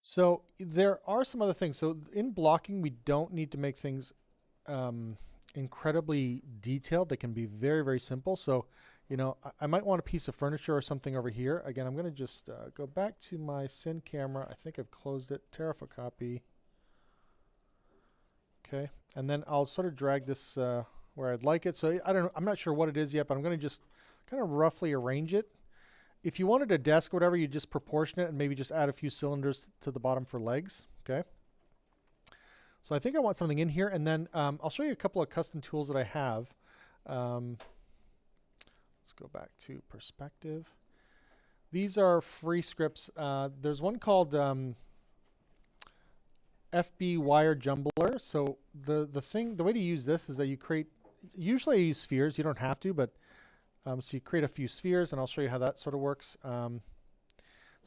So there are some other things. So in blocking, we don't need to make things um, incredibly detailed. They can be very, very simple. So, I might want a piece of furniture or something over here. Again, I'm going to just go back to my Syn camera. I think I've closed it. Terraform copy. Okay. And then I'll sort of drag this where I'd like it. So I don't know. I'm not sure what it is yet, but I'm going to just kind of roughly arrange it. If you wanted a desk or whatever, you just proportion it and maybe just add a few cylinders to the bottom for legs. Okay. So I think I want something in here, and then I'll show you a couple of custom tools that I have. Let's go back to perspective. These are free scripts. There's one called FB Wire Jumbler. So the way to use this is that you create. Usually I use spheres. You don't have to, but so you create a few spheres, and I'll show you how that sort of works. So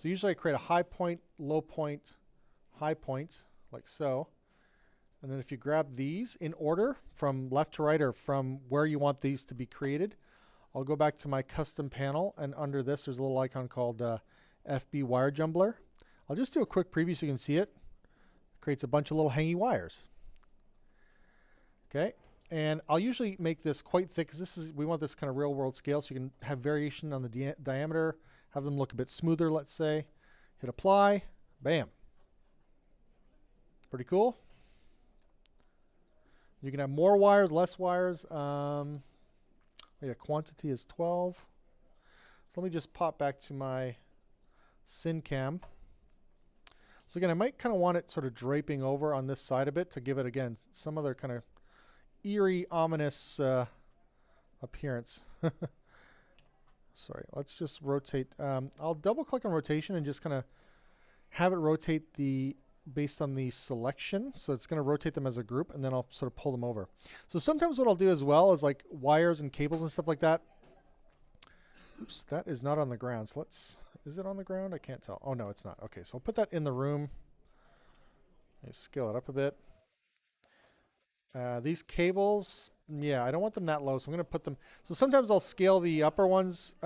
usually I create a high point, low point, high point, like so. And then if you grab these in order from left to right or from where you want these to be created, I'll go back to my custom panel, and under this there's a little icon called FB Wire Jumbler. I'll just do a quick preview so you can see it. It creates a bunch of little hangy wires. Okay, and I'll usually make this quite thick because we want this kind of real world scale, so you can have variation on the diameter, have them look a bit smoother, let's say. Hit apply, bam. Pretty cool. You can have more wires, less wires. Yeah, quantity is 12. So let me just pop back to my SynCam. So again, I might kind of want it sort of draping over on this side a bit to give it, again, some other kind of eerie, ominous appearance. Sorry, let's just rotate. I'll double click on rotation and just kind of have it rotate based on the selection. So it's going to rotate them as a group, and then I'll sort of pull them over. So sometimes what I'll do as well is like wires and cables and stuff like that. Oops, that is not on the ground. So is it on the ground? I can't tell. Oh no, it's not. Okay, so I'll put that in the room. Let me scale it up a bit. These cables, yeah, I don't want them that low, so I'm going to put them. So sometimes I'll scale the upper ones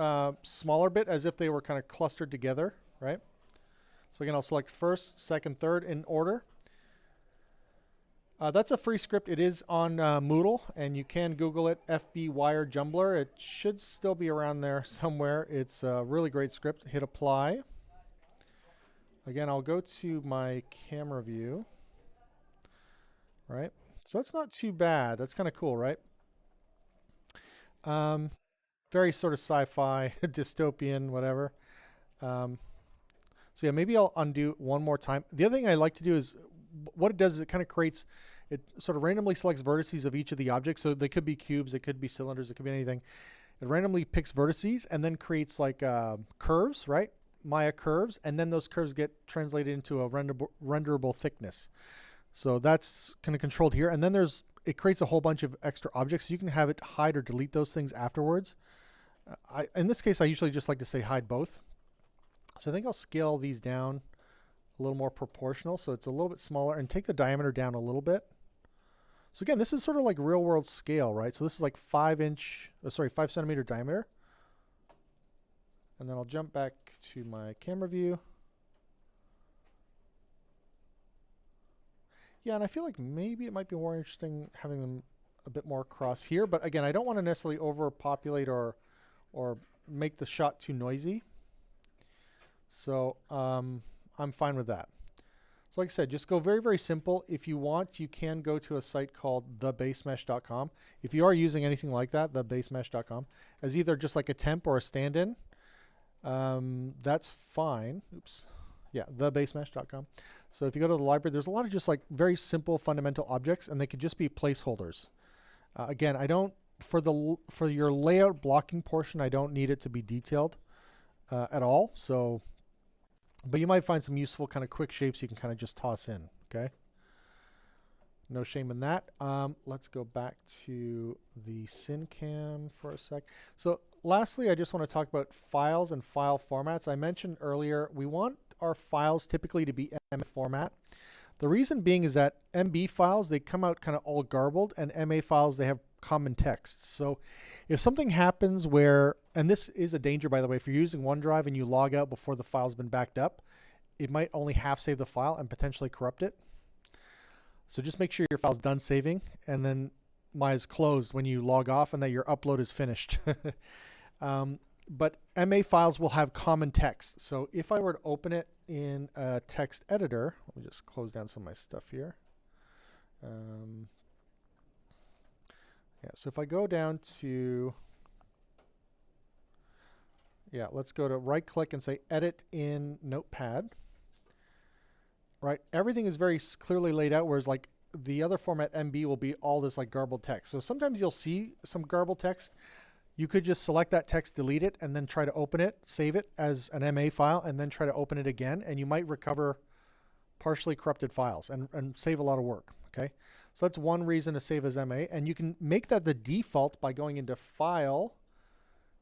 smaller bit as if they were kind of clustered together, right? So again, I'll select first, second, third in order. That's a free script. It is on Moodle, and you can Google it, FB Wire Jumbler. It should still be around there somewhere. It's a really great script. Hit apply. Again, I'll go to my camera view, right? So that's not too bad. That's kind of cool, right? Very sort of sci-fi, dystopian, whatever. So yeah, maybe I'll undo one more time. The other thing I like to do is what it does is it kind of creates, it sort of randomly selects vertices of each of the objects. So they could be cubes, they could be cylinders, it could be anything. It randomly picks vertices and then creates like curves, right? Maya curves, and then those curves get translated into a renderable thickness. So that's kind of controlled here. And then it creates a whole bunch of extra objects. So you can have it hide or delete those things afterwards. In this case, I usually just like to say hide both. So I think I'll scale these down a little more proportional so it's a little bit smaller, and take the diameter down a little bit. So again, this is sort of like real world scale, right? So this is like 5 centimeter diameter. And then I'll jump back to my camera view. Yeah, and I feel like maybe it might be more interesting having them a bit more across here. But again, I don't want to necessarily overpopulate or make the shot too noisy. So I'm fine with that. So like I said, just go very, very simple. If you want, you can go to a site called thebasemesh.com. If you are using anything like that, thebasemesh.com, as either just like a temp or a stand-in, that's fine. Oops. Yeah, thebasemesh.com. So if you go to the library, there's a lot of just like very simple fundamental objects, and they could just be placeholders. Again, I don't, for your layout blocking portion, I don't need it to be detailed at all. So, but you might find some useful kind of quick shapes you can kind of just toss in, okay? No shame in that. Let's go back to the SynCam for a sec. So lastly, I just want to talk about files and file formats. I mentioned earlier, we want our files typically to be MB format. The reason being is that MB files, they come out kind of all garbled, and MA files, they have common text. So if something happens where, and this is a danger, by the way, if you're using OneDrive and you log out before the file's been backed up, it might only half save the file and potentially corrupt it. So just make sure your file's done saving, and then Maya is closed when you log off, and that your upload is finished. But MA files will have common text. So if I were to open it in a text editor, let me just close down some of my stuff here. Yeah, so if I go down to, let's go to right click and say edit in Notepad. Right, everything is very clearly laid out, whereas like the other format MB will be all this like garbled text. So sometimes you'll see some garbled text. You could just select that text, delete it, and then try to open it, save it as an MA file, and then try to open it again, and you might recover partially corrupted files and save a lot of work, okay? So that's one reason to save as MA, and you can make that the default by going into File,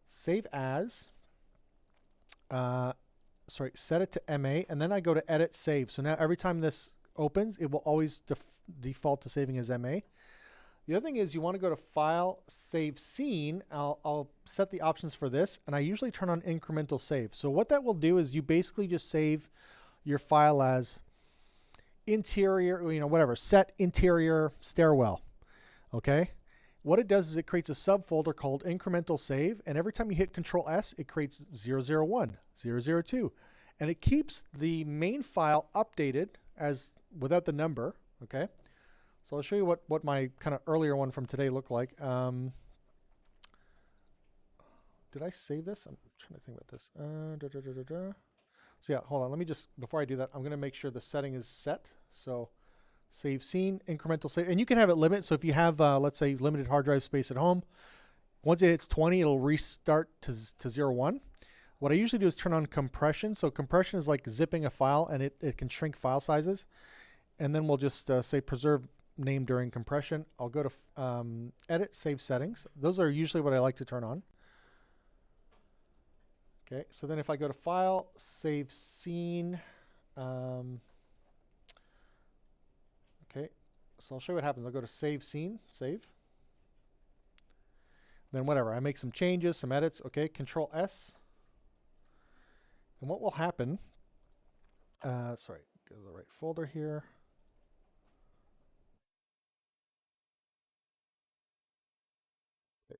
Save As, set it to MA, and then I go to Edit, Save. So now every time this opens, it will always default to saving as MA. The other thing is you want to go to File, Save Scene. I'll set the options for this, and I usually turn on incremental save. So what that will do is you basically just save your file as interior, whatever, set interior stairwell, okay? What it does is it creates a subfolder called incremental save, and every time you hit Control S, it creates 001, 002, and it keeps the main file updated as without the number, okay? So I'll show you what my kind of earlier one from today looked like. Did I save this? I'm trying to think about this. So yeah, hold on. Let me just, before I do that, I'm going to make sure the setting is set. So save scene, incremental save. And you can have it limit. So if you have, let's say, limited hard drive space at home, once it hits 20, it'll restart to 01. What I usually do is turn on compression. So compression is like zipping a file, and it can shrink file sizes. And then we'll just say preserve name during compression. I'll go to edit, save settings. Those are usually what I like to turn on. Okay, so then if I go to File, Save Scene, okay, so I'll show you what happens. I'll go to Save Scene, save. Then whatever, I make some changes, some edits, okay, Control S. And what will happen, sorry, go to the right folder here.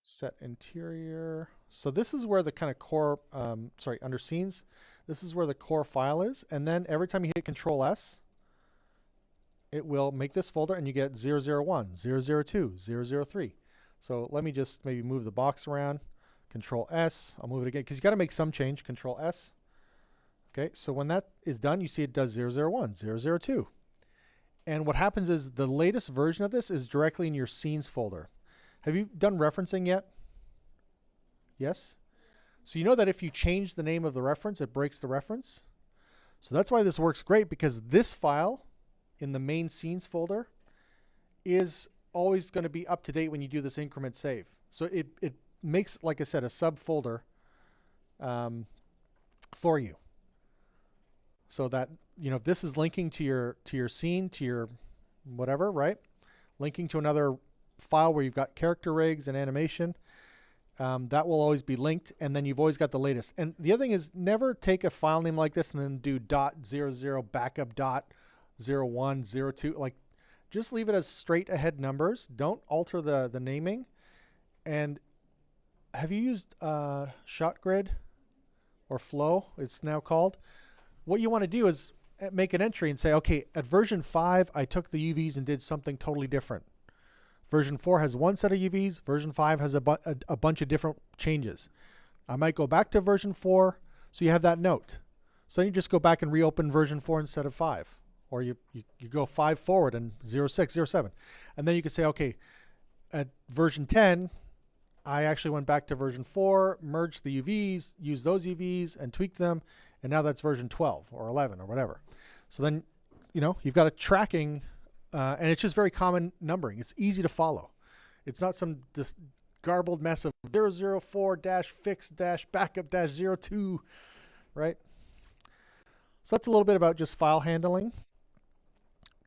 Set interior. So this is where the kind of core, under scenes, this is where the core file is. And then every time you hit Control S, it will make this folder, and you get 001, 002, 003. So let me just maybe move the box around. Control S, I'll move it again, because you got to make some change. Control S. Okay, so when that is done, you see it does 001, 002. And what happens is the latest version of this is directly in your scenes folder. Have you done referencing yet? Yes? So you know that if you change the name of the reference, it breaks the reference. So that's why this works great, because this file in the main scenes folder is always going to be up to date when you do this increment save. So it makes, like I said, a subfolder for you. So that, if this is linking to your scene, to your whatever, right? Linking to another file where you've got character rigs and animation, that will always be linked, and then you've always got the latest. And the other thing is, never take a file name like this and then do .00 backup .01 02. Like, just leave it as straight ahead numbers. Don't alter the naming. And have you used ShotGrid or Flow? It's now called. What you want to do is make an entry and say, okay, at version 5, I took the UVs and did something totally different. Version 4 has one set of UVs. Version 5 has a bunch of different changes. I might go back to version 4, so you have that note. So then you just go back and reopen version 4 instead of 5. Or you go 5 forward and 06, 07. And then you can say, okay, at version 10, I actually went back to version 4, merged the UVs, used those UVs, and tweaked them. And now that's version 12 or 11 or whatever. So then, you've got a tracking. And it's just very common numbering. It's easy to follow. It's not some garbled mess of 004-fix-backup-02, right? So that's a little bit about just file handling.